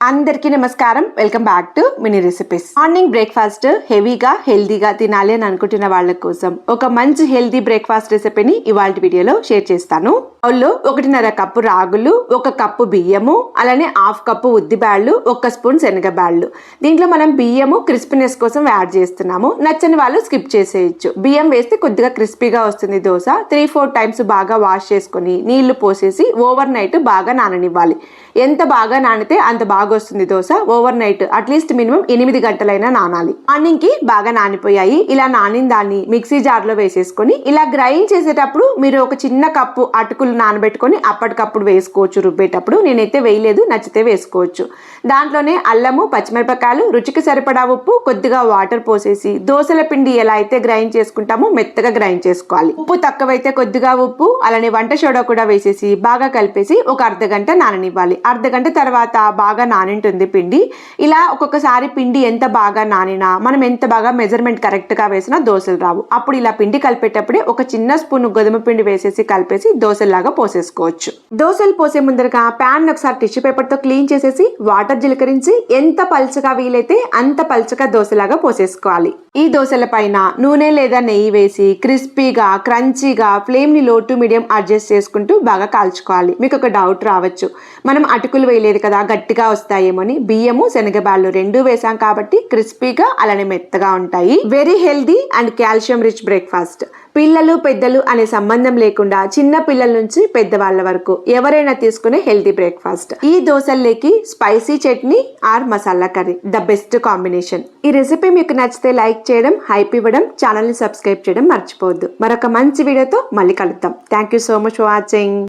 అందరికీ నమస్కారం. Welcome back to mini recipes. Morning breakfast హెవీగా హెల్దీగా తినాలి అని అనుకుంటున్న వాళ్ళ కోసం ఒక మంచి హెల్దీ బ్రేక్ఫాస్ట్ రెసిపీని ఇవాళ వీడియోలో షేర్ చేస్తాను. బౌల్లో 1.5 కప్పు రాగులు, 1 కప్పు బియ్యము, అలానే 1/2 కప్పు ఉద్దిబ్యాళ్ళు, 1 స్పూన్ శనగబ్యాళ్ళు. దీంట్లో మనం బియ్యము క్రిస్పీనెస్ కోసం యాడ్ చేస్తున్నాము. నచ్చని వాళ్ళు స్కిప్ చేసేయచ్చు. బియ్యం వేస్తే కొద్దిగా క్రిస్పీగా వస్తుంది దోశ. 3-4 టైమ్స్ బాగా వాష్ చేసుకుని నీళ్లు పోసేసి ఓవర్ నైట్ బాగా నాననివ్వాలి. ఎంత బాగా నానితే అంత బాగా వస్తుంది dosa. Over night at least minimum 8 గంటలైనా నానాలి. మార్నింగ్ కి బాగా నానిపోయాయి. ఇలా నానిన దాన్ని మిక్సీ జార్ లో వేసేసుకొని ఇలా గ్రైండ్ చేసేటప్పుడు మీరు ఒక చిన్న కప్పు అటుకులు నానబెట్టుకొని అప్పటికప్పుడు వేసుకోవచ్చు. రుబ్బేటప్పుడు నేనైతే వేయలేదు, నచ్చితే వేసుకోవచ్చు. దాంట్లోనే అల్లము, పచ్చిమిరపకాయలు, రుచికి సరిపడా ఉప్పు, కొద్దిగా వాటర్ పోసేసి దోశల పిండి ఎలా అయితే గ్రైండ్ చేసుకుంటామో మెత్తగా గ్రైండ్ చేసుకోవాలి. ఉప్పు తక్కువైతే కొద్దిగా ఉప్పు, అలానే వంట సోడా కూడా వేసేసి బాగా కలిపేసి ఒక అర్ధగంట నాననివ్వాలి. అర్ధగంట తర్వాత బాగా నానింటుంది పిండి. ఇలా ఒక్కొక్కసారి పిండి ఎంత బాగా నానినా మనం ఎంత బాగా మెజర్మెంట్ కరెక్ట్ గా వేసినా దోశలు రావు. అప్పుడు ఇలా పిండి కలిపేటప్పుడే ఒక చిన్న స్పూన్ గోధుమ పిండి వేసేసి కలిపేసి దోశలాగా పోసేసుకోవచ్చు. దోశలు పోసే ముందరగా ప్యాన్ ఒకసారి టిష్యూ పేపర్ తో క్లీన్ చేసేసి వాటర్ జీలకరించి ఎంత పల్చగా వీలైతే అంత పల్చగా దోశలాగా పోసేసుకోవాలి. ఈ దోశల పైన నూనె లేదా నెయ్యి వేసి క్రిస్పీగా క్రంచీగా ఫ్లేమ్ ని లో టు మీడియం అడ్జస్ట్ చేసుకుంటూ బాగా కాల్చుకోవాలి. మీకు ఒక డౌట్ రావచ్చు, మనం అటుకులు వేయలేదు కదా గట్టిగా వస్తాయేమోని. బియ్యము శనగబ్యాళ్ళు 2 వేసాం కాబట్టి క్రిస్పీగా అలానే మెత్తగా ఉంటాయి. Very healthy and calcium rich breakfast. పిల్లలు పెద్దలు అనే సంబంధం లేకుండా చిన్న పిల్లల నుంచి పెద్దవాళ్ళ వరకు ఎవరైనా తీసుకునే హెల్దీ బ్రేక్ఫాస్ట్. ఈ దోశల్లోకి spicy chutney or masala curry the best combination. ఈ రెసిపీ మీకు నచ్చితే లైక్ చేయడం, హైప్ ఇవ్వడం, ఛానల్ ని సబ్స్క్రైబ్ చేయడం మర్చిపోవద్దు. మరొక మంచి వీడియోతో మళ్ళీ కలుద్దాం. Thank you so much for watching.